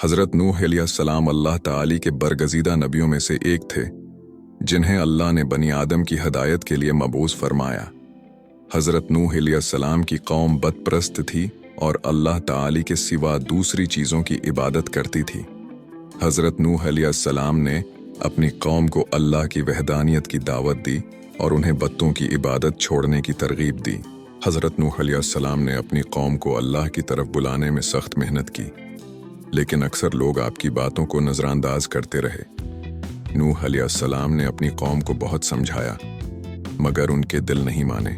हज़रत नूह अलैहिस्सलाम अल्लाह ताली के बरगज़ीदा नबियों में से एक थे, जिन्हें अल्लाह ने बनी आदम की हदायत के लिए मबूस फरमाया। हज़रत नूह अलैहिस्सलाम की कौम बदप्रस्त थी और अल्लाह ताली के सिवा दूसरी चीज़ों की इबादत करती थी। हज़रत नूह अलैहिस्सलाम ने अपनी कौम को अल्लाह की वहदानियत की दावत दी और उन्हें बत्तों की इबादत छोड़ने की तरगीब दी। हज़रत नूह अलैहिस्सलाम ने अपनी कौम को अल्लाह की तरफ बुलाने में सख्त मेहनत की, लेकिन अक्सर लोग आपकी बातों को नज़रअंदाज करते रहे। नूह अलैहिस्सलाम ने अपनी कौम को बहुत समझाया, मगर उनके दिल नहीं माने।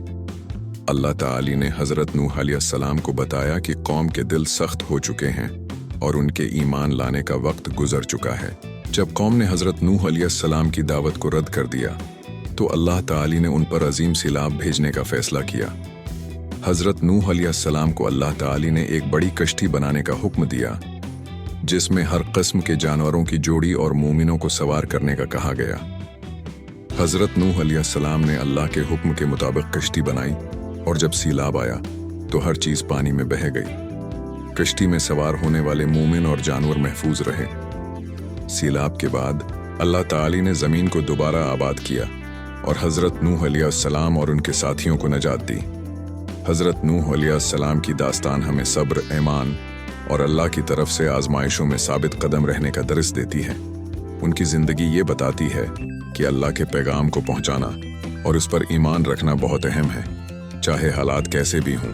अल्लाह ताली ने हज़रत नूह अलैहिस्सलाम को बताया कि कौम के दिल सख्त हो चुके हैं और उनके ईमान लाने का वक्त गुजर चुका है। जब कौम ने हज़रत नूह अलैहिस्सलाम की दावत को रद्द कर दिया, तो अल्लाह ताली ने उन पर अजीम सैलाब भेजने का फैसला किया। हज़रत नूह अलैहिस्सलाम को अल्लाह ताली ने एक बड़ी कश्ती बनाने का हुक्म दिया, जिसमें हर किस्म के जानवरों की जोड़ी और मोमिनों को सवार करने का कहा गया। हज़रत नूह अलैहिस्सलाम ने अल्लाह के हुक्म के मुताबिक कश्ती बनाई और जब सैलाब आया तो हर चीज़ पानी में बह गई। कश्ती में सवार होने वाले मोमिन और जानवर महफूज रहे। सैलाब के बाद अल्लाह ताली ने ज़मीन को दोबारा आबाद किया और हज़रत नूह अलैहिस्सलाम और उनके साथियों को नजात दी। हज़रत नूह अलैहिस्सलाम की दास्तान हमें सब्र, ईमान और अल्लाह की तरफ से आजमाइशों में साबित कदम रहने का दर्स देती है। उनकी ज़िंदगी ये बताती है कि अल्लाह के पैगाम को पहुँचाना और उस पर ईमान रखना बहुत अहम है, चाहे हालात कैसे भी हों।